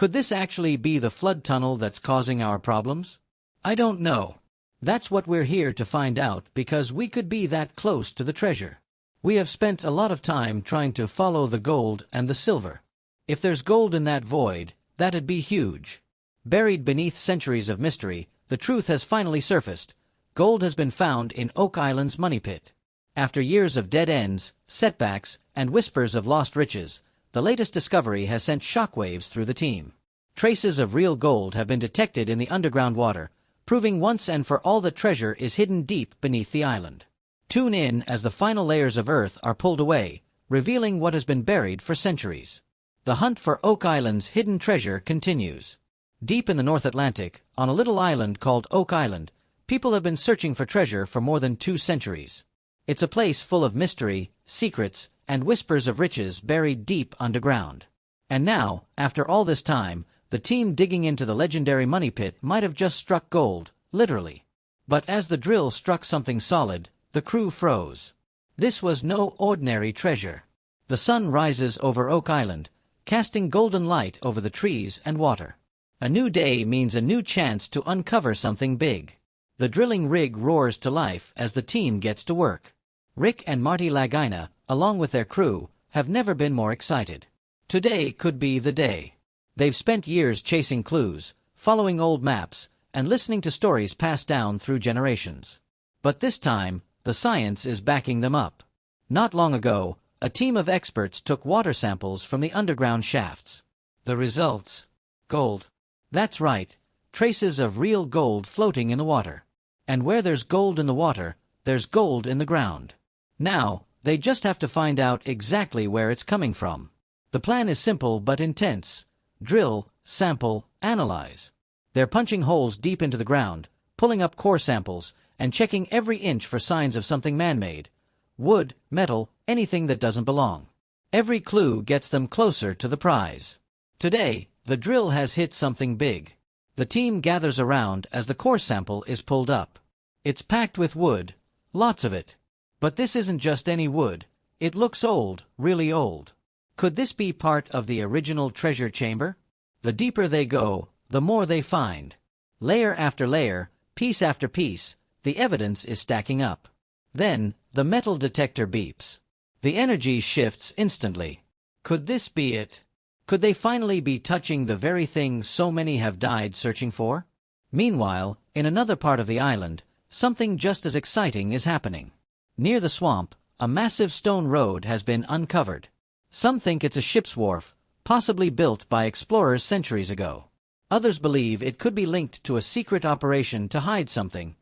Could this actually be the flood tunnel that's causing our problems? I don't know. That's what we're here to find out, because we could be that close to the treasure. We have spent a lot of time trying to follow the gold and the silver. If there's gold in that void, that'd be huge. Buried beneath centuries of mystery, the truth has finally surfaced. Gold has been found in Oak Island's money pit. After years of dead ends, setbacks, and whispers of lost riches, the latest discovery has sent shockwaves through the team. Traces of real gold have been detected in the underground water, proving once and for all that treasure is hidden deep beneath the island. Tune in as the final layers of earth are pulled away, revealing what has been buried for centuries. The hunt for Oak Island's hidden treasure continues. Deep in the North Atlantic, on a little island called Oak Island, people have been searching for treasure for more than 2 centuries. It's a place full of mystery, secrets, and whispers of riches buried deep underground. And now, after all this time, the team digging into the legendary money pit might have just struck gold, literally. But as the drill struck something solid, the crew froze. This was no ordinary treasure. The sun rises over Oak Island, casting golden light over the trees and water. A new day means a new chance to uncover something big. The drilling rig roars to life as the team gets to work. Rick and Marty Lagina, along with their crew, have never been more excited. Today could be the day. They've spent years chasing clues, following old maps, and listening to stories passed down through generations. But this time, the science is backing them up. Not long ago, a team of experts took water samples from the underground shafts. The results? Gold. That's right, traces of real gold floating in the water. And where there's gold in the water, there's gold in the ground. Now, they just have to find out exactly where it's coming from. The plan is simple but intense. Drill, sample, analyze. They're punching holes deep into the ground, pulling up core samples, and checking every inch for signs of something man-made. Wood, metal, anything that doesn't belong. Every clue gets them closer to the prize. Today, the drill has hit something big. The team gathers around as the core sample is pulled up. It's packed with wood, lots of it. But this isn't just any wood. It looks old, really old. Could this be part of the original treasure chamber? The deeper they go, the more they find. Layer after layer, piece after piece, the evidence is stacking up. Then, the metal detector beeps. The energy shifts instantly. Could this be it? Could they finally be touching the very thing so many have died searching for? Meanwhile, in another part of the island, something just as exciting is happening. Near the swamp, a massive stone road has been uncovered. Some think it's a ship's wharf, possibly built by explorers centuries ago. Others believe it could be linked to a secret operation to hide something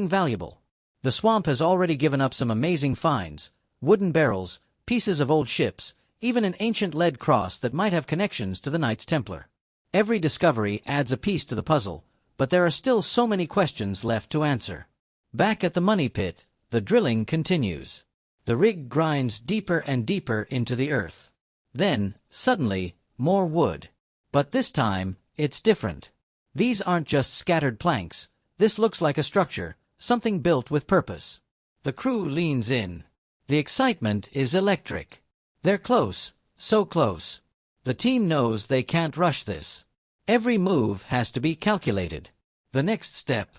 valuable. The swamp has already given up some amazing finds: wooden barrels, pieces of old ships, even an ancient lead cross that might have connections to the Knights Templar. Every discovery adds a piece to the puzzle, but there are still so many questions left to answer. Back at the money pit, the drilling continues. The rig grinds deeper and deeper into the earth. Then, suddenly, more wood. But this time, it's different. These aren't just scattered planks. This looks like a structure, something built with purpose. The crew leans in. The excitement is electric. They're close, so close. The team knows they can't rush this. Every move has to be calculated. The next step: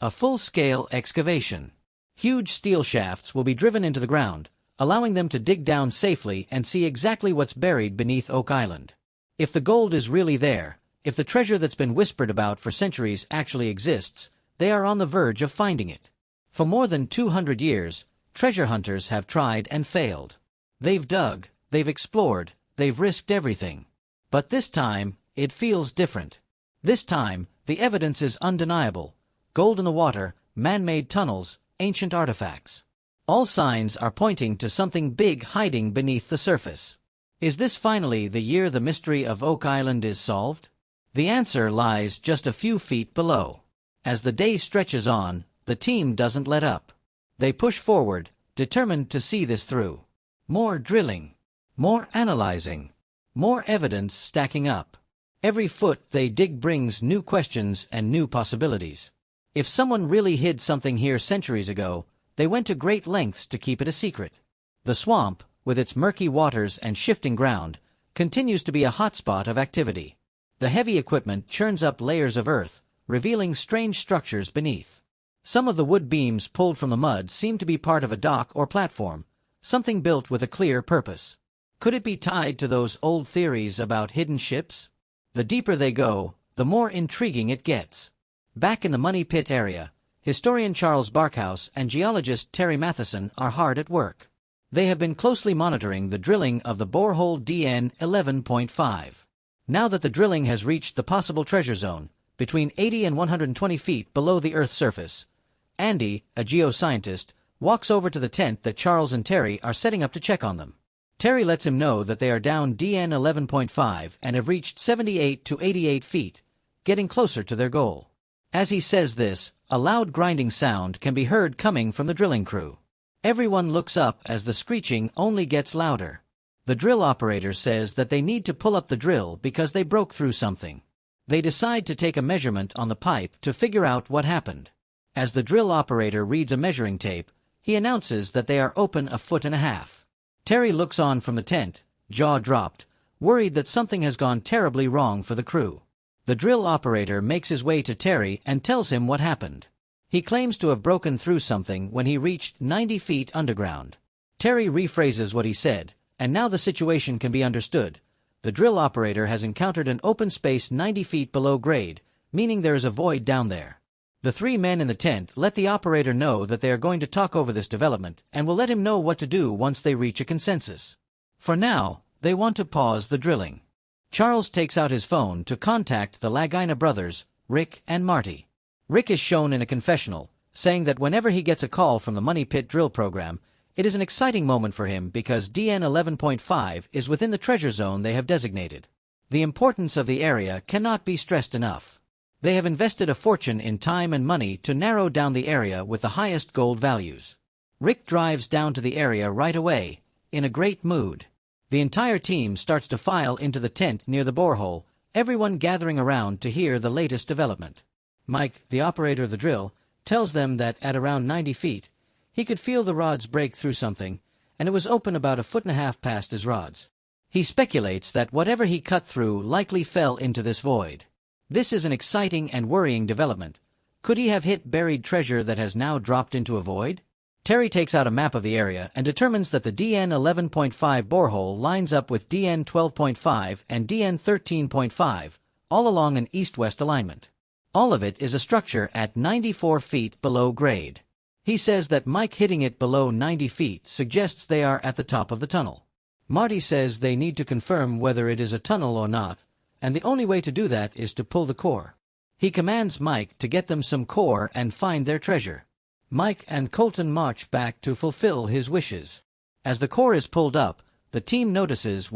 a full-scale excavation. Huge steel shafts will be driven into the ground, allowing them to dig down safely and see exactly what's buried beneath Oak Island. If the gold is really there, if the treasure that's been whispered about for centuries actually exists, they are on the verge of finding it. For more than 200 years, treasure hunters have tried and failed. They've dug, they've explored, they've risked everything. But this time, it feels different. This time, the evidence is undeniable. Gold in the water, man-made tunnels, ancient artifacts. All signs are pointing to something big hiding beneath the surface. Is this finally the year the mystery of Oak Island is solved? The answer lies just a few feet below. As the day stretches on, the team doesn't let up. They push forward, determined to see this through. More drilling. More analyzing. More evidence stacking up. Every foot they dig brings new questions and new possibilities. If someone really hid something here centuries ago, they went to great lengths to keep it a secret. The swamp, with its murky waters and shifting ground, continues to be a hotspot of activity. The heavy equipment churns up layers of earth, revealing strange structures beneath. Some of the wood beams pulled from the mud seem to be part of a dock or platform, something built with a clear purpose. Could it be tied to those old theories about hidden ships? The deeper they go, the more intriguing it gets. Back in the Money Pit area, historian Charles Barkhouse and geologist Terry Matheson are hard at work. They have been closely monitoring the drilling of the borehole DN 11.5. Now that the drilling has reached the possible treasure zone, between 80 and 120 feet below the Earth's surface, Andy, a geoscientist, walks over to the tent that Charles and Terry are setting up to check on them. Terry lets him know that they are down DN 11.5 and have reached 78 to 88 feet, getting closer to their goal. As he says this, a loud grinding sound can be heard coming from the drilling crew. Everyone looks up as the screeching only gets louder. The drill operator says that they need to pull up the drill because they broke through something. They decide to take a measurement on the pipe to figure out what happened. As the drill operator reads a measuring tape, he announces that they are open 1.5 feet. Terry looks on from the tent, jaw dropped, worried that something has gone terribly wrong for the crew. The drill operator makes his way to Terry and tells him what happened. He claims to have broken through something when he reached 90 feet underground. Terry rephrases what he said, and now the situation can be understood. The drill operator has encountered an open space 90 feet below grade, meaning there is a void down there. The three men in the tent let the operator know that they are going to talk over this development and will let him know what to do once they reach a consensus. For now, they want to pause the drilling. Charles takes out his phone to contact the Lagina brothers, Rick and Marty. Rick is shown in a confessional, saying that whenever he gets a call from the Money Pit drill program, it is an exciting moment for him because DN 11.5 is within the treasure zone they have designated. The importance of the area cannot be stressed enough. They have invested a fortune in time and money to narrow down the area with the highest gold values. Rick drives down to the area right away, in a great mood. The entire team starts to file into the tent near the borehole, everyone gathering around to hear the latest development. Mike, the operator of the drill, tells them that at around 90 feet, he could feel the rods break through something, and it was open about 1.5 feet past his rods. He speculates that whatever he cut through likely fell into this void. This is an exciting and worrying development. Could he have hit buried treasure that has now dropped into a void? Terry takes out a map of the area and determines that the DN 11.5 borehole lines up with DN 12.5 and DN 13.5, all along an east-west alignment. All of it is a structure at 94 feet below grade. He says that Mike hitting it below 90 feet suggests they are at the top of the tunnel. Marty says they need to confirm whether it is a tunnel or not, and the only way to do that is to pull the core. He commands Mike to get them some core and find their treasure. Mike and Colton march back to fulfill his wishes. As the core is pulled up, the team notices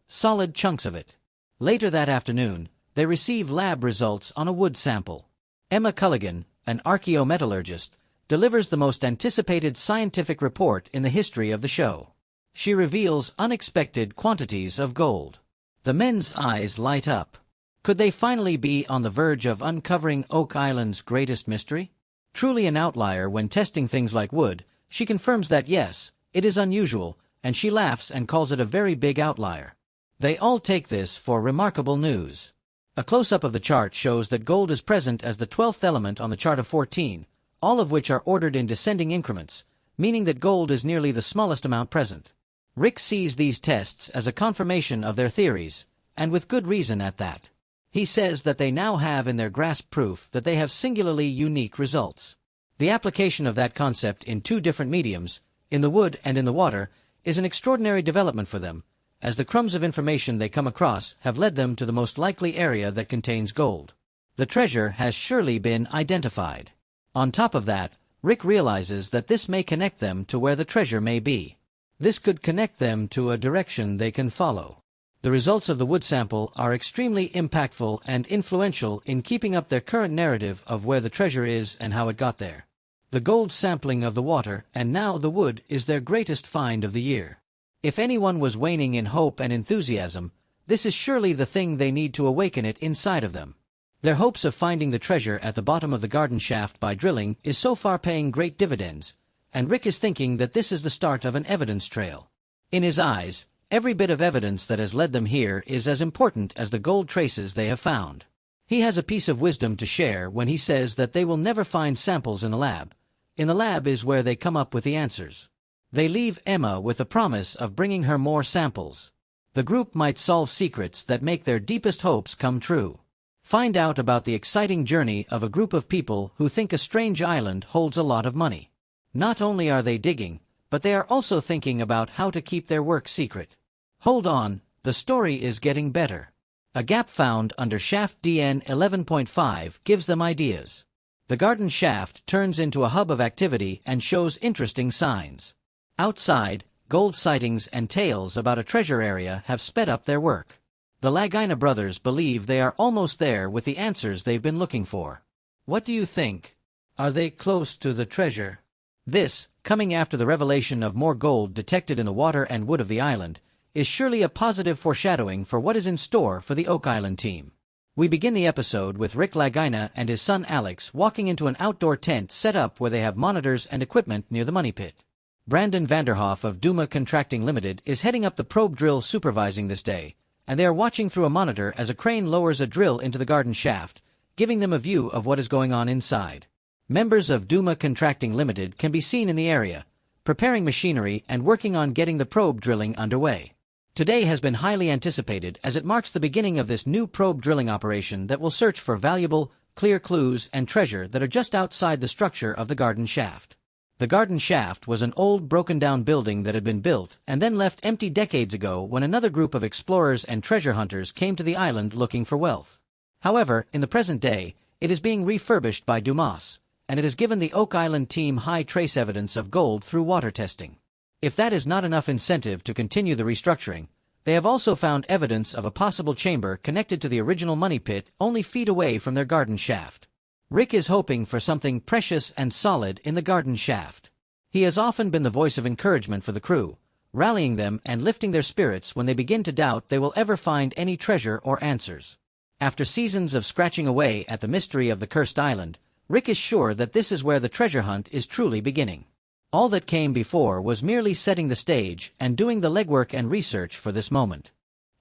solid chunks of it. Later that afternoon, they receive lab results on a wood sample. Emma Culligan, an archaeometallurgist, delivers the most anticipated scientific report in the history of the show. She reveals unexpected quantities of gold. The men's eyes light up. Could they finally be on the verge of uncovering Oak Island's greatest mystery? Truly an outlier when testing things like wood, she confirms that yes, it is unusual, and she laughs and calls it a very big outlier. They all take this for remarkable news. A close-up of the chart shows that gold is present as the 12th element on the chart of 14, all of which are ordered in descending increments, meaning that gold is nearly the smallest amount present. Rick sees these tests as a confirmation of their theories, and with good reason at that. He says that they now have in their grasp proof that they have singularly unique results. The application of that concept in two different mediums, in the wood and in the water, is an extraordinary development for them, as the crumbs of information they come across have led them to the most likely area that contains gold. The treasure has surely been identified. On top of that, Rick realizes that this may connect them to where the treasure may be. This could connect them to a direction they can follow. The results of the wood sample are extremely impactful and influential in keeping up their current narrative of where the treasure is and how it got there. The gold sampling of the water and now the wood is their greatest find of the year. If anyone was waning in hope and enthusiasm, this is surely the thing they need to awaken it inside of them. Their hopes of finding the treasure at the bottom of the garden shaft by drilling is so far paying great dividends, and Rick is thinking that this is the start of an evidence trail. In his eyes, Every bit of evidence that has led them here is as important as the gold traces they have found. He has a piece of wisdom to share when he says that they will never find samples in the lab. In the lab is where they come up with the answers. They leave Emma with the promise of bringing her more samples. The group might solve secrets that make their deepest hopes come true. Find out about the exciting journey of a group of people who think a strange island holds a lot of money. Not only are they digging, but they are also thinking about how to keep their work secret. Hold on, the story is getting better. A gap found under shaft DN 11.5 gives them ideas. The garden shaft turns into a hub of activity and shows interesting signs. Outside, gold sightings and tales about a treasure area have sped up their work. The Lagiina brothers believe they are almost there with the answers they've been looking for. What do you think? Are they close to the treasure? This, coming after the revelation of more gold detected in the water and wood of the island, is surely a positive foreshadowing for what is in store for the Oak Island team. We begin the episode with Rick Lagiina and his son Alex walking into an outdoor tent set up where they have monitors and equipment near the money pit. Brandon Vanderhoff of Duma Contracting Limited is heading up the probe drill supervising this day, and they are watching through a monitor as a crane lowers a drill into the garden shaft, giving them a view of what is going on inside. Members of Duma Contracting Limited can be seen in the area, preparing machinery and working on getting the probe drilling underway. Today has been highly anticipated as it marks the beginning of this new probe drilling operation that will search for valuable, clear clues and treasure that are just outside the structure of the garden shaft. The garden shaft was an old broken-down building that had been built and then left empty decades ago when another group of explorers and treasure hunters came to the island looking for wealth. However, in the present day, it is being refurbished by Dumas, and it has given the Oak Island team high trace evidence of gold through water testing. If that is not enough incentive to continue the restructuring, they have also found evidence of a possible chamber connected to the original money pit only feet away from their garden shaft. Rick is hoping for something precious and solid in the garden shaft. He has often been the voice of encouragement for the crew, rallying them and lifting their spirits when they begin to doubt they will ever find any treasure or answers. After seasons of scratching away at the mystery of the cursed island, Rick is sure that this is where the treasure hunt is truly beginning. All that came before was merely setting the stage and doing the legwork and research for this moment.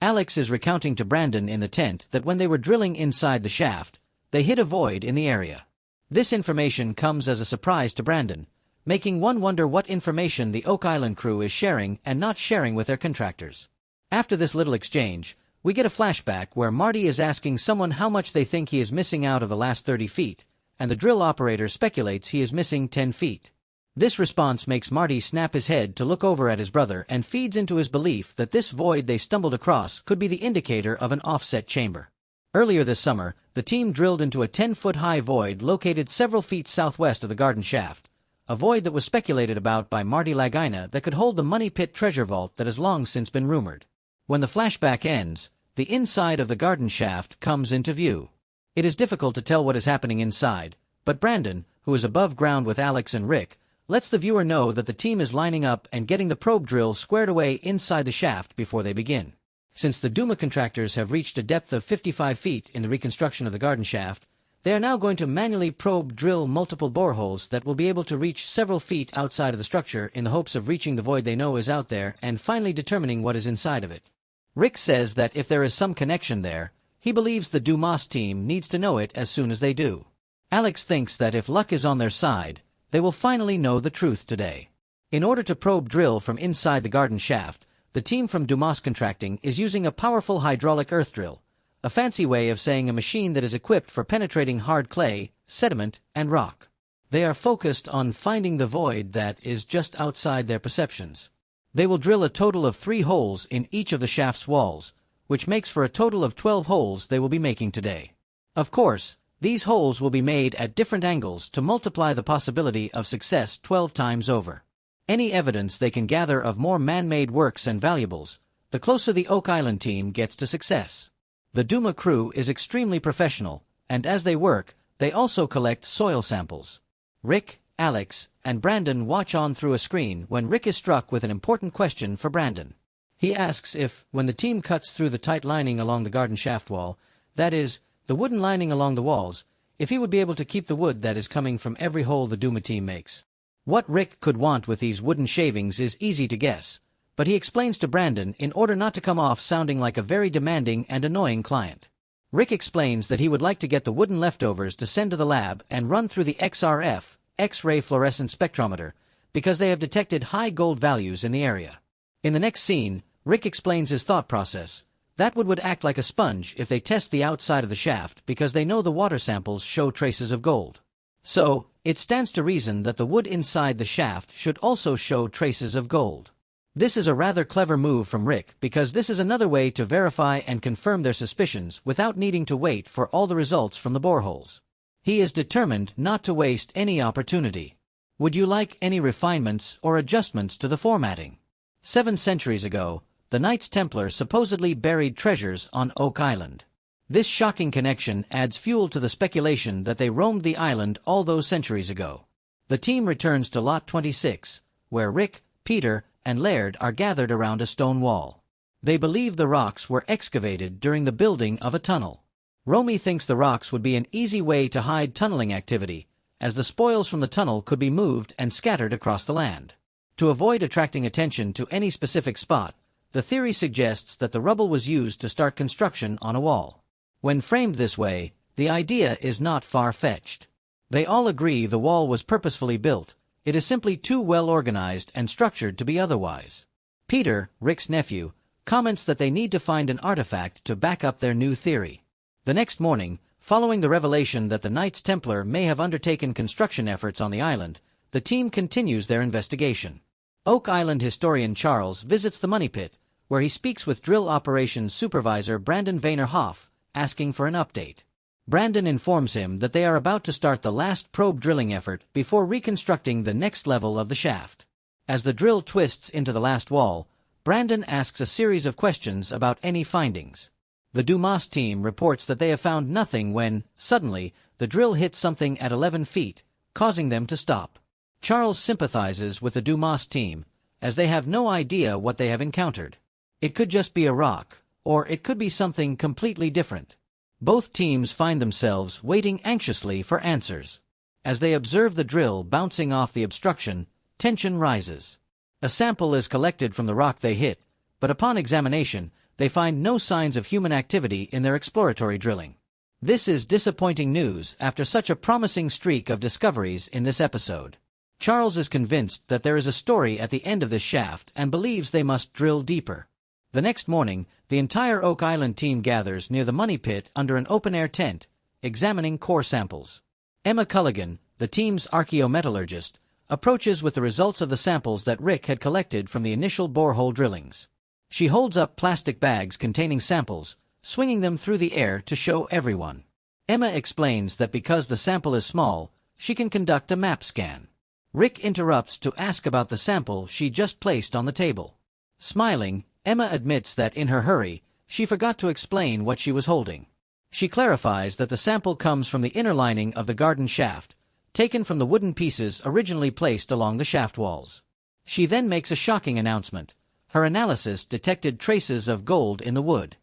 Alex is recounting to Brandon in the tent that when they were drilling inside the shaft, they hit a void in the area. This information comes as a surprise to Brandon, making one wonder what information the Oak Island crew is sharing and not sharing with their contractors. After this little exchange, we get a flashback where Marty is asking someone how much they think he is missing out of the last 30 feet, and the drill operator speculates he is missing 10 feet. This response makes Marty snap his head to look over at his brother and feeds into his belief that this void they stumbled across could be the indicator of an offset chamber. Earlier this summer, the team drilled into a 10-foot-high void located several feet southwest of the garden shaft, a void that was speculated about by Marty Lagiina that could hold the money pit treasure vault that has long since been rumored. When the flashback ends, the inside of the garden shaft comes into view. It is difficult to tell what is happening inside, but Brandon, who is above ground with Alex and Rick, lets the viewer know that the team is lining up and getting the probe drill squared away inside the shaft before they begin. Since the Duma contractors have reached a depth of 55 feet in the reconstruction of the garden shaft, they are now going to manually probe drill multiple boreholes that will be able to reach several feet outside of the structure in the hopes of reaching the void they know is out there and finally determining what is inside of it. Rick says that if there is some connection there, he believes the Dumas team needs to know it as soon as they do. Alex thinks that if luck is on their side, they will finally know the truth today. In order to probe drill from inside the garden shaft, the team from Dumas Contracting is using a powerful hydraulic earth drill, a fancy way of saying a machine that is equipped for penetrating hard clay, sediment, and rock. They are focused on finding the void that is just outside their perceptions. They will drill a total of 3 holes in each of the shaft's walls, which makes for a total of 12 holes they will be making today. Of course, these holes will be made at different angles to multiply the possibility of success 12 times over. Any evidence they can gather of more man-made works and valuables, the closer the Oak Island team gets to success. The Duma crew is extremely professional, and as they work, they also collect soil samples. Rick, Alex, and Brandon watch on through a screen when Rick is struck with an important question for Brandon. He asks if, when the team cuts through the tight lining along the garden shaft wall, that is, the wooden lining along the walls, if he would be able to keep the wood that is coming from every hole the Duma team makes. What Rick could want with these wooden shavings is easy to guess, But he explains to Brandon in order not to come off sounding like a very demanding and annoying client. Rick explains that he would like to get the wooden leftovers to send to the lab and run through the XRF, X-ray fluorescence spectrometer, because they have detected high gold values in the area. In the next scene, Rick explains his thought process. That would act like a sponge if they test the outside of the shaft because they know the water samples show traces of gold. So, it stands to reason that the wood inside the shaft should also show traces of gold. This is a rather clever move from Rick because this is another way to verify and confirm their suspicions without needing to wait for all the results from the boreholes. He is determined not to waste any opportunity. Would you like any refinements or adjustments to the formatting? 7 centuries ago, the Knights Templar supposedly buried treasures on Oak Island. This shocking connection adds fuel to the speculation that they roamed the island all those centuries ago. The team returns to Lot 26, where Rick, Peter, and Laird are gathered around a stone wall. They believe the rocks were excavated during the building of a tunnel. Romy thinks the rocks would be an easy way to hide tunneling activity, as the spoils from the tunnel could be moved and scattered across the land. To avoid attracting attention to any specific spot, the theory suggests that the rubble was used to start construction on a wall. When framed this way, the idea is not far-fetched. They all agree the wall was purposefully built. It is simply too well organized and structured to be otherwise. Peter, Rick's nephew, comments that they need to find an artifact to back up their new theory. The next morning, following the revelation that the Knights Templar may have undertaken construction efforts on the island, the team continues their investigation. Oak Island historian Charles visits the money pit, where he speaks with drill operations supervisor Brandon Vayner-Hoff, asking for an update. Brandon informs him that they are about to start the last probe drilling effort before reconstructing the next level of the shaft. As the drill twists into the last wall, Brandon asks a series of questions about any findings. The Dumas team reports that they have found nothing when, suddenly, the drill hits something at 11 feet, causing them to stop. Charles sympathizes with the Dumas team, as they have no idea what they have encountered. It could just be a rock, or it could be something completely different. Both teams find themselves waiting anxiously for answers. As they observe the drill bouncing off the obstruction, tension rises. A sample is collected from the rock they hit, but upon examination, they find no signs of human activity in their exploratory drilling. This is disappointing news after such a promising streak of discoveries in this episode. Charles is convinced that there is a story at the end of this shaft and believes they must drill deeper. The next morning, the entire Oak Island team gathers near the money pit under an open-air tent, examining core samples. Emma Culligan, the team's archaeometallurgist, approaches with the results of the samples that Rick had collected from the initial borehole drillings. She holds up plastic bags containing samples, swinging them through the air to show everyone. Emma explains that because the sample is small, she can conduct a map scan. Rick interrupts to ask about the sample she just placed on the table. Smiling, Emma admits that in her hurry, she forgot to explain what she was holding. She clarifies that the sample comes from the inner lining of the garden shaft, taken from the wooden pieces originally placed along the shaft walls. She then makes a shocking announcement. Her analysis detected traces of gold in the wood.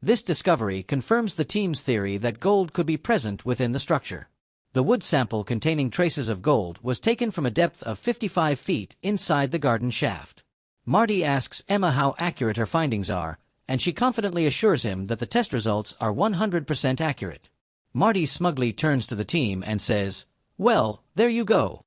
This discovery confirms the team's theory that gold could be present within the structure. The wood sample containing traces of gold was taken from a depth of 55 feet inside the garden shaft. Marty asks Emma how accurate her findings are, and she confidently assures him that the test results are 100% accurate. Marty smugly turns to the team and says, "Well, there you go."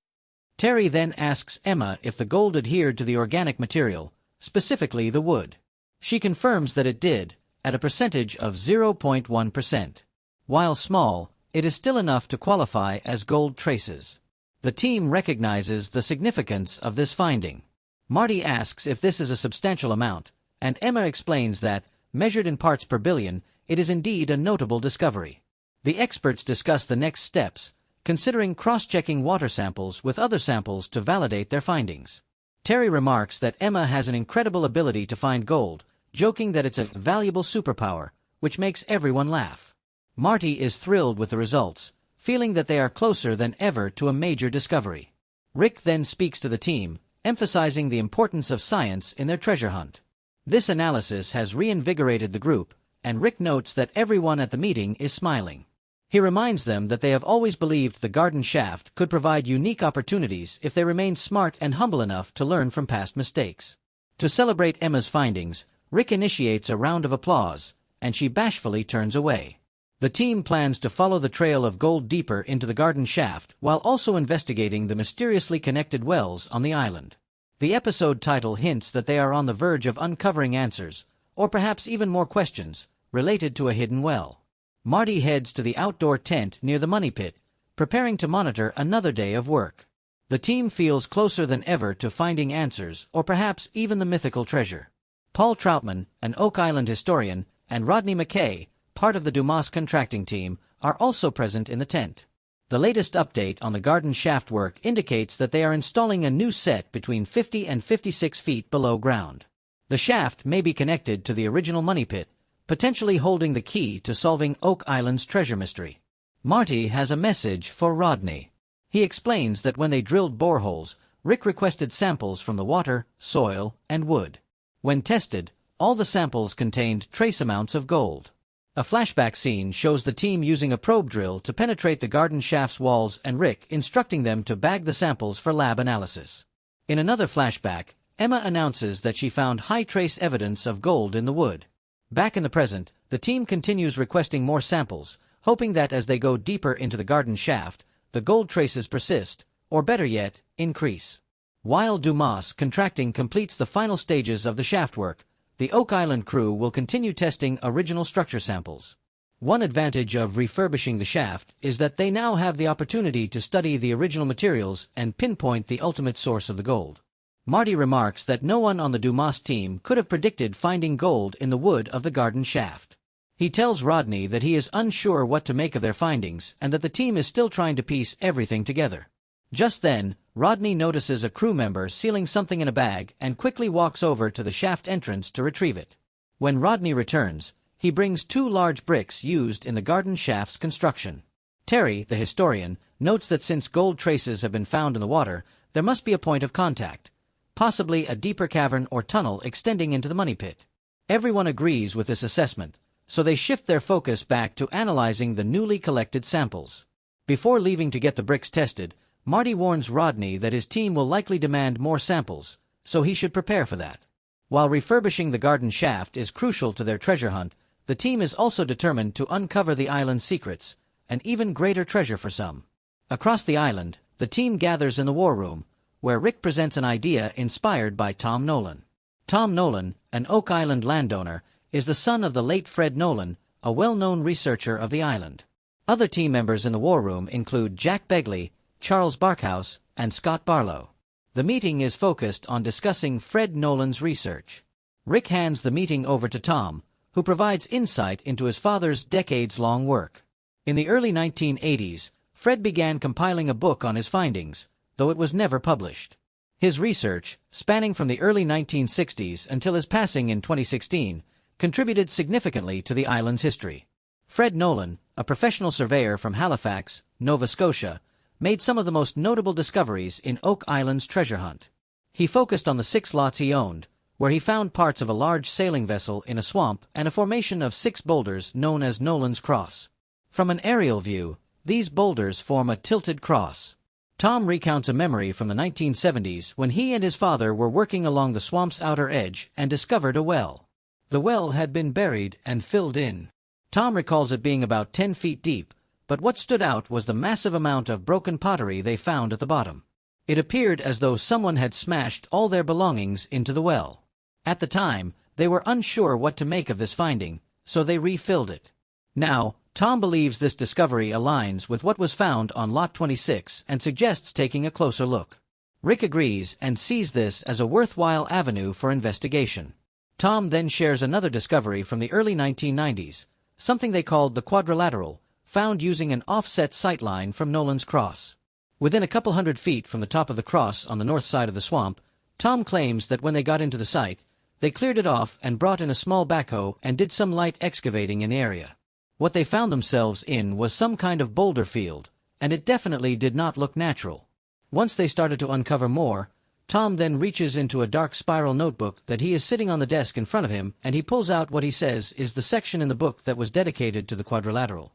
Terry then asks Emma if the gold adhered to the organic material, specifically the wood. She confirms that it did, at a percentage of 0.1%. While small, it is still enough to qualify as gold traces. The team recognizes the significance of this finding. Marty asks if this is a substantial amount, and Emma explains that, measured in parts per billion, it is indeed a notable discovery. The experts discuss the next steps, considering cross-checking water samples with other samples to validate their findings. Terry remarks that Emma has an incredible ability to find gold, joking that it's a valuable superpower, which makes everyone laugh. Marty is thrilled with the results, feeling that they are closer than ever to a major discovery. Rick then speaks to the team, emphasizing the importance of science in their treasure hunt. This analysis has reinvigorated the group, and Rick notes that everyone at the meeting is smiling. He reminds them that they have always believed the garden shaft could provide unique opportunities if they remained smart and humble enough to learn from past mistakes. To celebrate Emma's findings, Rick initiates a round of applause, and she bashfully turns away. The team plans to follow the trail of gold deeper into the garden shaft while also investigating the mysteriously connected wells on the island. The episode title hints that they are on the verge of uncovering answers, or perhaps even more questions, related to a hidden well. Marty heads to the outdoor tent near the money pit, preparing to monitor another day of work. The team feels closer than ever to finding answers, or perhaps even the mythical treasure. Paul Troutman, an Oak Island historian, and Rodney McKay, part of the Dumas contracting team, are also present in the tent. The latest update on the garden shaft work indicates that they are installing a new set between 50 and 56 feet below ground. The shaft may be connected to the original money pit, potentially holding the key to solving Oak Island's treasure mystery. Marty has a message for Rodney. He explains that when they drilled boreholes, Rick requested samples from the water, soil, and wood. When tested, all the samples contained trace amounts of gold. A flashback scene shows the team using a probe drill to penetrate the garden shaft's walls and Rick instructing them to bag the samples for lab analysis. In another flashback, Emma announces that she found high trace evidence of gold in the wood. Back in the present, the team continues requesting more samples, hoping that as they go deeper into the garden shaft, the gold traces persist, or better yet, increase. While Dumas Contracting completes the final stages of the shaft work, the Oak Island crew will continue testing original structure samples. One advantage of refurbishing the shaft is that they now have the opportunity to study the original materials and pinpoint the ultimate source of the gold. Marty remarks that no one on the Dumas team could have predicted finding gold in the wood of the garden shaft. He tells Rodney that he is unsure what to make of their findings and that the team is still trying to piece everything together. Just then, Rodney notices a crew member sealing something in a bag and quickly walks over to the shaft entrance to retrieve it. When Rodney returns, he brings 2 large bricks used in the garden shaft's construction. Terry, the historian, notes that since gold traces have been found in the water, there must be a point of contact, possibly a deeper cavern or tunnel extending into the money pit. Everyone agrees with this assessment, so they shift their focus back to analyzing the newly collected samples. Before leaving to get the bricks tested, Marty warns Rodney that his team will likely demand more samples, so he should prepare for that. While refurbishing the garden shaft is crucial to their treasure hunt, the team is also determined to uncover the island's secrets, an even greater treasure for some. Across the island, the team gathers in the war room, where Rick presents an idea inspired by Tom Nolan. Tom Nolan, an Oak Island landowner, is the son of the late Fred Nolan, a well-known researcher of the island. Other team members in the war room include Jack Begley, Charles Barkhouse, and Scott Barlow. The meeting is focused on discussing Fred Nolan's research. Rick hands the meeting over to Tom, who provides insight into his father's decades-long work. In the early 1980s, Fred began compiling a book on his findings, though it was never published. His research, spanning from the early 1960s until his passing in 2016, contributed significantly to the island's history. Fred Nolan, a professional surveyor from Halifax, Nova Scotia, made some of the most notable discoveries in Oak Island's treasure hunt. He focused on the 6 lots he owned, where he found parts of a large sailing vessel in a swamp and a formation of 6 boulders known as Nolan's Cross. From an aerial view, these boulders form a tilted cross. Tom recounts a memory from the 1970s when he and his father were working along the swamp's outer edge and discovered a well. The well had been buried and filled in. Tom recalls it being about 10 feet deep, but what stood out was the massive amount of broken pottery they found at the bottom. It appeared as though someone had smashed all their belongings into the well. At the time, they were unsure what to make of this finding, so they refilled it. Now, Tom believes this discovery aligns with what was found on Lot 26 and suggests taking a closer look. Rick agrees and sees this as a worthwhile avenue for investigation. Tom then shares another discovery from the early 1990s, something they called the quadrilateral, found using an offset sightline from Nolan's Cross. Within a couple hundred feet from the top of the cross on the north side of the swamp, Tom claims that when they got into the site, they cleared it off and brought in a small backhoe and did some light excavating in the area. What they found themselves in was some kind of boulder field, and it definitely did not look natural. Once they started to uncover more, Tom then reaches into a dark spiral notebook that he is sitting on the desk in front of him, and he pulls out what he says is the section in the book that was dedicated to the quadrilateral.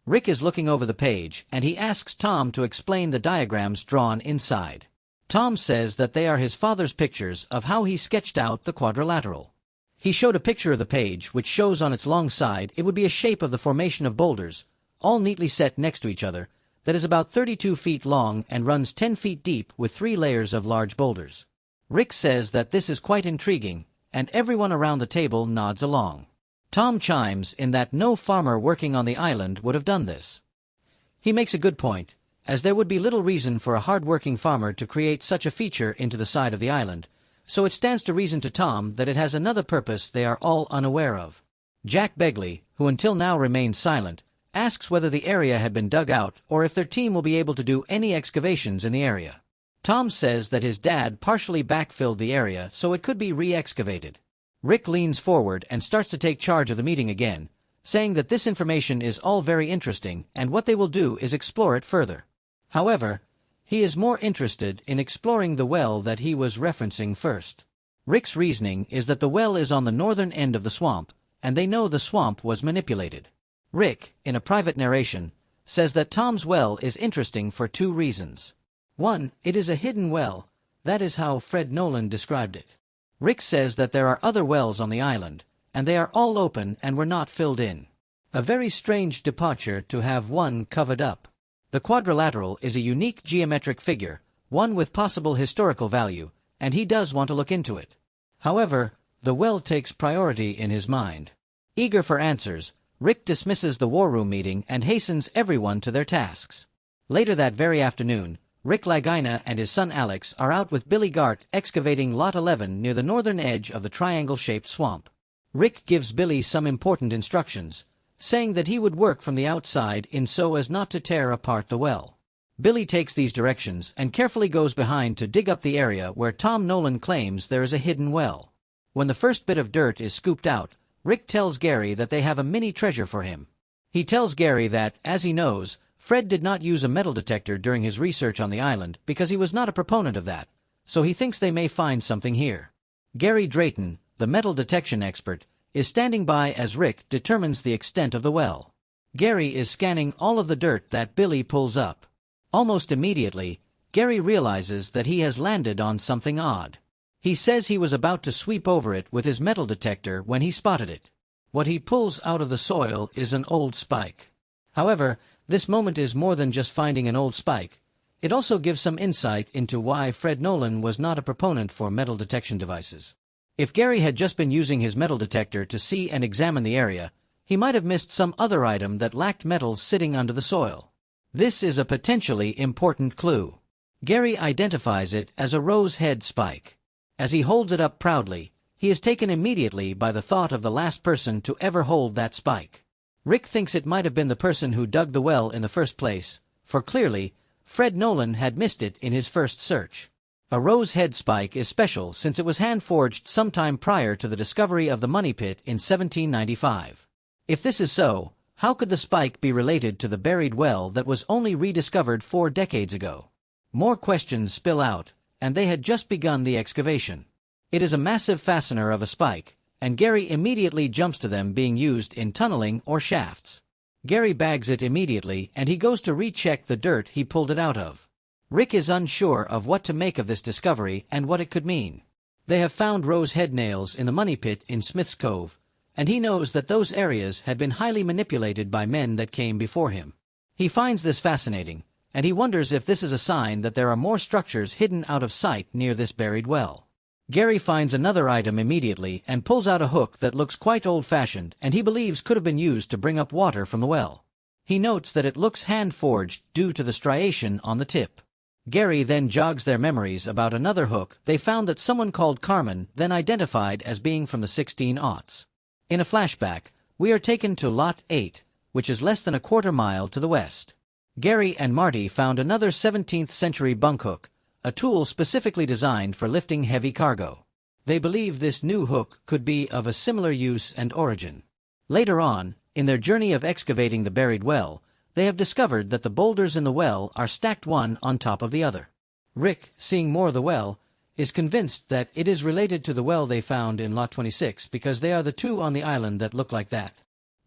Rick is looking over the page, and he asks Tom to explain the diagrams drawn inside. Tom says that they are his father's pictures of how he sketched out the quadrilateral. He showed a picture of the page, which shows on its long side it would be a shape of the formation of boulders, all neatly set next to each other, that is about 32 feet long and runs 10 feet deep with 3 layers of large boulders. Rick says that this is quite intriguing, and everyone around the table nods along. Tom chimes in that no farmer working on the island would have done this. He makes a good point, as there would be little reason for a hard-working farmer to create such a feature into the side of the island, so it stands to reason to Tom that it has another purpose they are all unaware of. Jack Begley, who until now remained silent, asks whether the area had been dug out or if their team will be able to do any excavations in the area. Tom says that his dad partially backfilled the area so it could be re-excavated. Rick leans forward and starts to take charge of the meeting again, saying that this information is all very interesting and what they will do is explore it further. However, he is more interested in exploring the well that he was referencing first. Rick's reasoning is that the well is on the northern end of the swamp, and they know the swamp was manipulated. Rick, in a private narration, says that Tom's well is interesting for 2 reasons. 1, it is a hidden well. That is how Fred Nolan described it. Rick says that there are other wells on the island, and they are all open and were not filled in. A very strange departure to have one covered up. The quadrilateral is a unique geometric figure, one with possible historical value, and he does want to look into it. However, the well takes priority in his mind. Eager for answers, Rick dismisses the war room meeting and hastens everyone to their tasks. Later that very afternoon, Rick Lagina and his son Alex are out with Billy Gart excavating Lot 11 near the northern edge of the triangle-shaped swamp. Rick gives Billy some important instructions, saying that he would work from the outside in so as not to tear apart the well. Billy takes these directions and carefully goes behind to dig up the area where Tom Nolan claims there is a hidden well. When the first bit of dirt is scooped out, Rick tells Gary that they have a mini treasure for him. He tells Gary that, as he knows, Fred did not use a metal detector during his research on the island because he was not a proponent of that, so he thinks they may find something here. Gary Drayton, the metal detection expert, is standing by as Rick determines the extent of the well. Gary is scanning all of the dirt that Billy pulls up. Almost immediately, Gary realizes that he has landed on something odd. He says he was about to sweep over it with his metal detector when he spotted it. What he pulls out of the soil is an old spike. However, this moment is more than just finding an old spike. It also gives some insight into why Fred Nolan was not a proponent for metal detection devices. If Gary had just been using his metal detector to see and examine the area, he might have missed some other item that lacked metals sitting under the soil. This is a potentially important clue. Gary identifies it as a rose head spike. As he holds it up proudly, he is taken immediately by the thought of the last person to ever hold that spike. Rick thinks it might have been the person who dug the well in the first place, for clearly, Fred Nolan had missed it in his first search. A rose head spike is special since it was hand-forged sometime prior to the discovery of the money pit in 1795. If this is so, how could the spike be related to the buried well that was only rediscovered 4 decades ago? More questions spill out, and they had just begun the excavation. It is a massive fastener of a spike, and Gary immediately jumps to them being used in tunneling or shafts. Gary bags it immediately and he goes to recheck the dirt he pulled it out of. Rick is unsure of what to make of this discovery and what it could mean. They have found rose head nails in the money pit in Smith's Cove, and he knows that those areas had been highly manipulated by men that came before him. He finds this fascinating, and he wonders if this is a sign that there are more structures hidden out of sight near this buried well. Gary finds another item immediately and pulls out a hook that looks quite old-fashioned and he believes could have been used to bring up water from the well. He notes that it looks hand-forged due to the striation on the tip. Gary then jogs their memories about another hook they found that someone called Carmen then identified as being from the 1600s. In a flashback, we are taken to Lot 8, which is less than a quarter mile to the west. Gary and Marty found another 17th-century bunk hook, a tool specifically designed for lifting heavy cargo. They believe this new hook could be of a similar use and origin. Later on, in their journey of excavating the buried well, they have discovered that the boulders in the well are stacked one on top of the other. Rick, seeing more of the well, is convinced that it is related to the well they found in Lot 26 because they are the two on the island that look like that.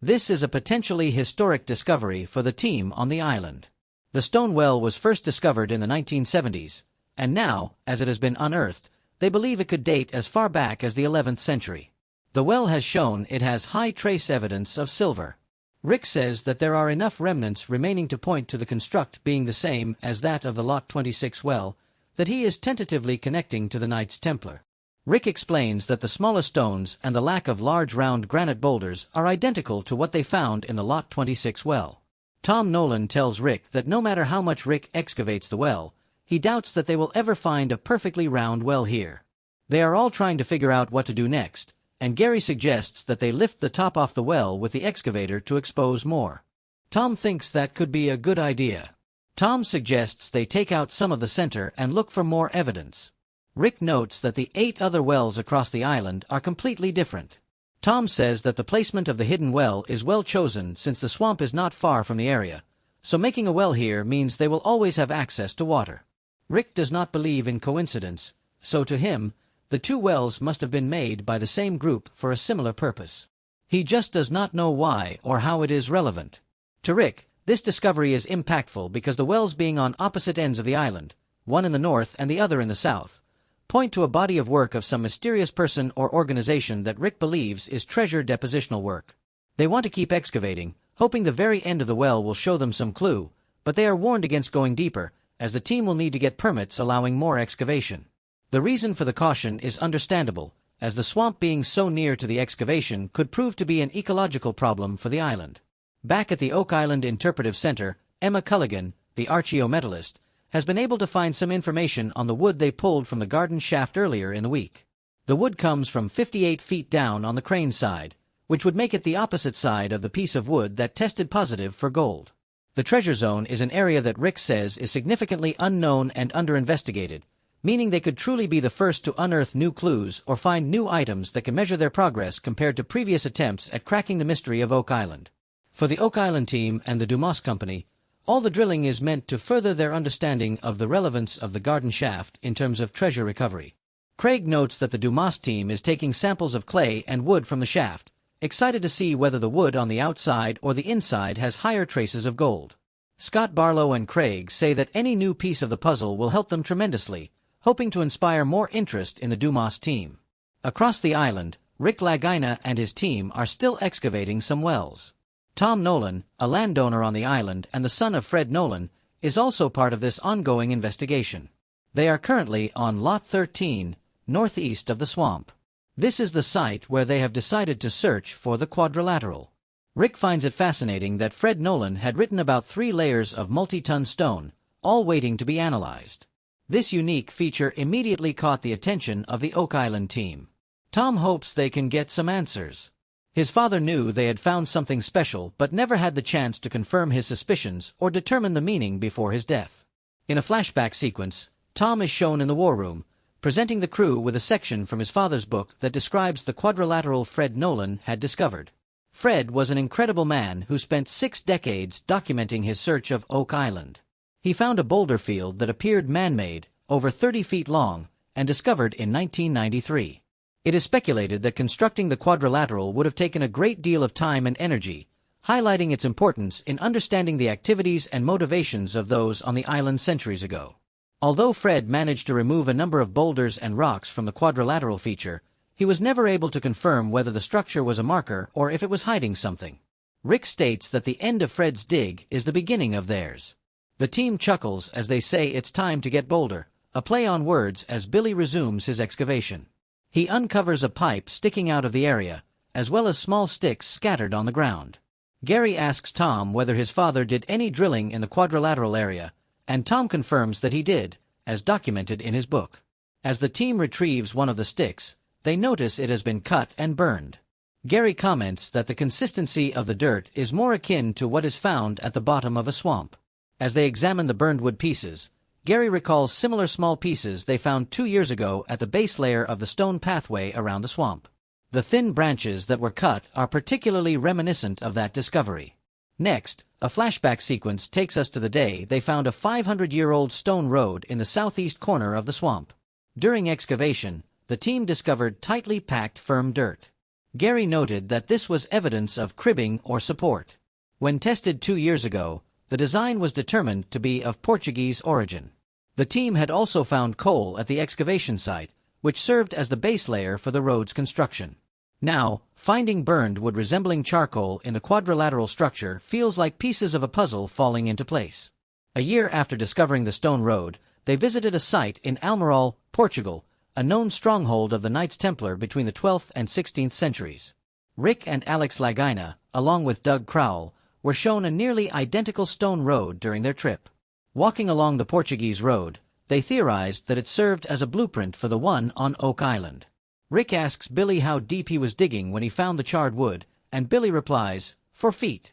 This is a potentially historic discovery for the team on the island. The stone well was first discovered in the 1970s, and now, as it has been unearthed, they believe it could date as far back as the 11th century. The well has shown it has high trace evidence of silver. Rick says that there are enough remnants remaining to point to the construct being the same as that of the Lot 26 well, that he is tentatively connecting to the Knights Templar. Rick explains that the smaller stones and the lack of large round granite boulders are identical to what they found in the Lot 26 well. Tom Nolan tells Rick that no matter how much Rick excavates the well, he doubts that they will ever find a perfectly round well here. They are all trying to figure out what to do next, and Gary suggests that they lift the top off the well with the excavator to expose more. Tom thinks that could be a good idea. Tom suggests they take out some of the center and look for more evidence. Rick notes that the 8 other wells across the island are completely different. Tom says that the placement of the hidden well is well chosen since the swamp is not far from the area, so making a well here means they will always have access to water. Rick does not believe in coincidence, so to him, the 2 wells must have been made by the same group for a similar purpose. He just does not know why or how it is relevant. To Rick, this discovery is impactful because the wells being on opposite ends of the island, one in the north and the other in the south, point to a body of work of some mysterious person or organization that Rick believes is treasure depositional work. They want to keep excavating, hoping the very end of the well will show them some clue, but they are warned against going deeper, as the team will need to get permits allowing more excavation. The reason for the caution is understandable, as the swamp being so near to the excavation could prove to be an ecological problem for the island. Back at the Oak Island Interpretive Center, Emma Culligan, the archaeometallist, has been able to find some information on the wood they pulled from the garden shaft earlier in the week. The wood comes from 58 feet down on the crane side, which would make it the opposite side of the piece of wood that tested positive for gold. The treasure zone is an area that Rick says is significantly unknown and under-investigated, meaning they could truly be the first to unearth new clues or find new items that can measure their progress compared to previous attempts at cracking the mystery of Oak Island. For the Oak Island team and the Dumas Company, all the drilling is meant to further their understanding of the relevance of the garden shaft in terms of treasure recovery. Craig notes that the Dumas team is taking samples of clay and wood from the shaft, excited to see whether the wood on the outside or the inside has higher traces of gold. Scott Barlow and Craig say that any new piece of the puzzle will help them tremendously, hoping to inspire more interest in the Dumas team. Across the island, Rick Lagina and his team are still excavating some wells. Tom Nolan, a landowner on the island and the son of Fred Nolan, is also part of this ongoing investigation. They are currently on Lot 13, northeast of the swamp. This is the site where they have decided to search for the quadrilateral. Rick finds it fascinating that Fred Nolan had written about 3 layers of multi-ton stone, all waiting to be analyzed. This unique feature immediately caught the attention of the Oak Island team. Tom hopes they can get some answers. His father knew they had found something special but never had the chance to confirm his suspicions or determine the meaning before his death. In a flashback sequence, Tom is shown in the war room, presenting the crew with a section from his father's book that describes the quadrilateral Fred Nolan had discovered. Fred was an incredible man who spent 6 decades documenting his search of Oak Island. He found a boulder field that appeared man-made, over 30 feet long, and discovered in 1993. It is speculated that constructing the quadrilateral would have taken a great deal of time and energy, highlighting its importance in understanding the activities and motivations of those on the island centuries ago. Although Fred managed to remove a number of boulders and rocks from the quadrilateral feature, he was never able to confirm whether the structure was a marker or if it was hiding something. Rick states that the end of Fred's dig is the beginning of theirs. The team chuckles as they say it's time to get bolder, a play on words as Billy resumes his excavation. He uncovers a pipe sticking out of the area, as well as small sticks scattered on the ground. Gary asks Tom whether his father did any drilling in the quadrilateral area, and Tom confirms that he did, as documented in his book. As the team retrieves one of the sticks, they notice it has been cut and burned. Gary comments that the consistency of the dirt is more akin to what is found at the bottom of a swamp. As they examine the burned wood pieces, Gary recalls similar small pieces they found 2 years ago at the base layer of the stone pathway around the swamp. The thin branches that were cut are particularly reminiscent of that discovery. Next, a flashback sequence takes us to the day they found a 500-year-old stone road in the southeast corner of the swamp. During excavation, the team discovered tightly packed firm dirt. Gary noted that this was evidence of cribbing or support. When tested 2 years ago, the design was determined to be of Portuguese origin. The team had also found coal at the excavation site, which served as the base layer for the road's construction. Now, finding burned wood resembling charcoal in the quadrilateral structure feels like pieces of a puzzle falling into place. A year after discovering the stone road, they visited a site in Almirall, Portugal, a known stronghold of the Knights Templar between the 12th and 16th centuries. Rick and Alex Lagina, along with Doug Crowell, were shown a nearly identical stone road during their trip. Walking along the Portuguese road, they theorized that it served as a blueprint for the one on Oak Island. Rick asks Billy how deep he was digging when he found the charred wood, and Billy replies, 4 feet.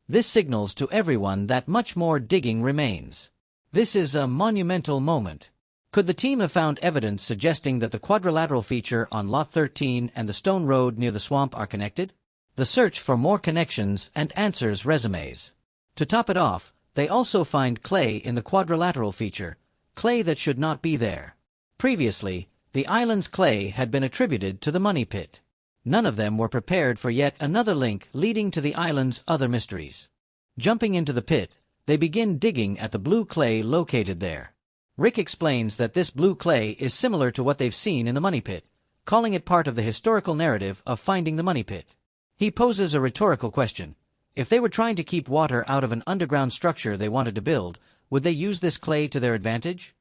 This signals to everyone that much more digging remains. This is a monumental moment. Could the team have found evidence suggesting that the quadrilateral feature on Lot 13 and the stone road near the swamp are connected? The search for more connections and answers resumes. To top it off, they also find clay in the quadrilateral feature, clay that should not be there. Previously, the island's clay had been attributed to the money pit. None of them were prepared for yet another link leading to the island's other mysteries. Jumping into the pit, they begin digging at the blue clay located there. Rick explains that this blue clay is similar to what they've seen in the money pit, calling it part of the historical narrative of finding the money pit. He poses a rhetorical question. If they were trying to keep water out of an underground structure they wanted to build, would they use this clay to their advantage?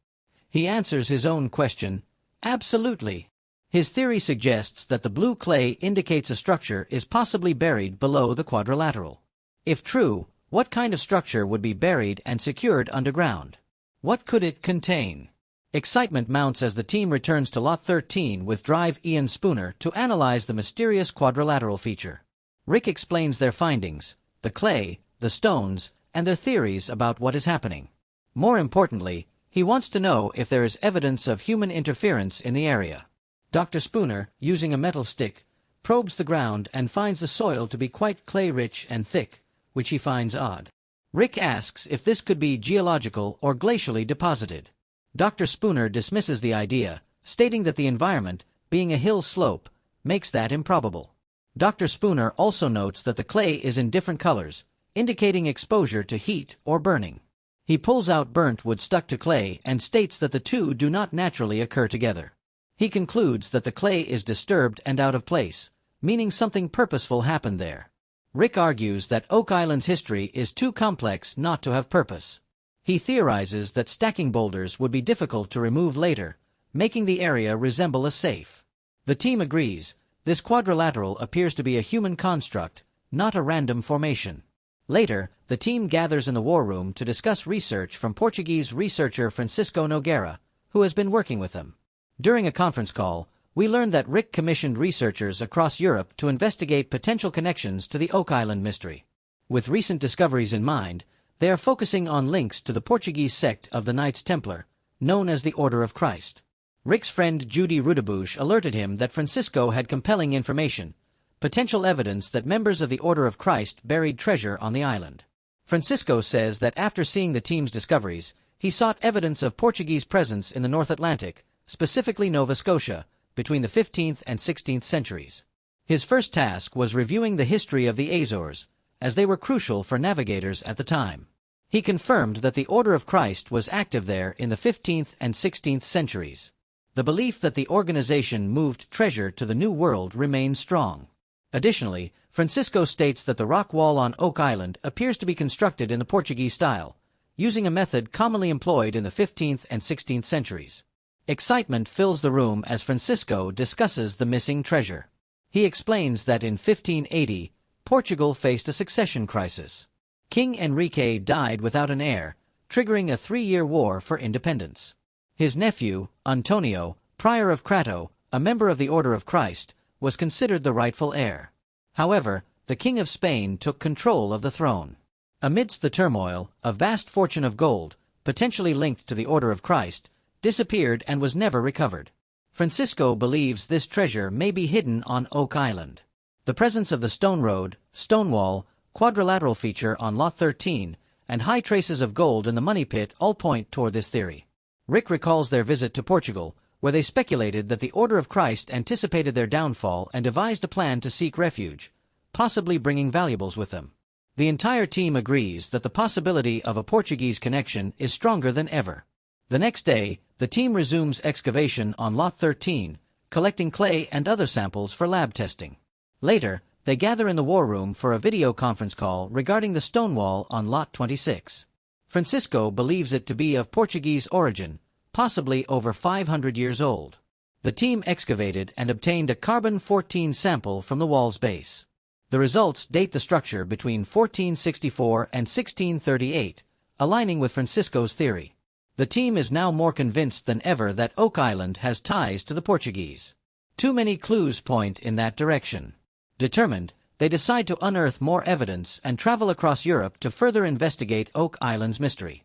He answers his own question, absolutely. His theory suggests that the blue clay indicates a structure is possibly buried below the quadrilateral. If true, what kind of structure would be buried and secured underground? What could it contain? Excitement mounts as the team returns to Lot 13 with Drive Ian Spooner to analyze the mysterious quadrilateral feature. Rick explains their findings, the clay, the stones, and their theories about what is happening. More importantly, he wants to know if there is evidence of human interference in the area. Dr. Spooner, using a metal stick, probes the ground and finds the soil to be quite clay-rich and thick, which he finds odd. Rick asks if this could be geological or glacially deposited. Dr. Spooner dismisses the idea, stating that the environment, being a hill slope, makes that improbable. Dr. Spooner also notes that the clay is in different colors, indicating exposure to heat or burning. He pulls out burnt wood stuck to clay and states that the two do not naturally occur together. He concludes that the clay is disturbed and out of place, meaning something purposeful happened there. Rick argues that Oak Island's history is too complex not to have purpose. He theorizes that stacking boulders would be difficult to remove later, making the area resemble a safe. The team agrees, this quadrilateral appears to be a human construct, not a random formation. Later, the team gathers in the war room to discuss research from Portuguese researcher Francisco Nogueira, who has been working with them. During a conference call, we learned that Rick commissioned researchers across Europe to investigate potential connections to the Oak Island mystery. With recent discoveries in mind, they are focusing on links to the Portuguese sect of the Knights Templar, known as the Order of Christ. Rick's friend Judy Rudebush alerted him that Francisco had compelling information, potential evidence that members of the Order of Christ buried treasure on the island. Francisco says that after seeing the team's discoveries, he sought evidence of Portuguese presence in the North Atlantic, specifically Nova Scotia, between the 15th and 16th centuries. His first task was reviewing the history of the Azores, as they were crucial for navigators at the time. He confirmed that the Order of Christ was active there in the 15th and 16th centuries. The belief that the organization moved treasure to the New World remains strong. Additionally, Francisco states that the rock wall on Oak Island appears to be constructed in the Portuguese style, using a method commonly employed in the 15th and 16th centuries. Excitement fills the room as Francisco discusses the missing treasure. He explains that in 1580, Portugal faced a succession crisis. King Enrique died without an heir, triggering a 3-year war for independence. His nephew, Antonio, prior of Crato, a member of the Order of Christ, was considered the rightful heir. However, the King of Spain took control of the throne. Amidst the turmoil, a vast fortune of gold, potentially linked to the Order of Christ, disappeared and was never recovered. Francisco believes this treasure may be hidden on Oak Island. The presence of the stone road, stone wall, quadrilateral feature on Lot 13, and high traces of gold in the money pit all point toward this theory. Rick recalls their visit to Portugal, where they speculated that the Order of Christ anticipated their downfall and devised a plan to seek refuge, possibly bringing valuables with them. The entire team agrees that the possibility of a Portuguese connection is stronger than ever. The next day, the team resumes excavation on Lot 13, collecting clay and other samples for lab testing. Later, they gather in the war room for a video conference call regarding the stone wall on Lot 26. Francisco believes it to be of Portuguese origin, possibly over 500 years old. The team excavated and obtained a carbon-14 sample from the wall's base. The results date the structure between 1464 and 1638, aligning with Francisco's theory. The team is now more convinced than ever that Oak Island has ties to the Portuguese. Too many clues point in that direction. Determined, they decide to unearth more evidence and travel across Europe to further investigate Oak Island's mystery.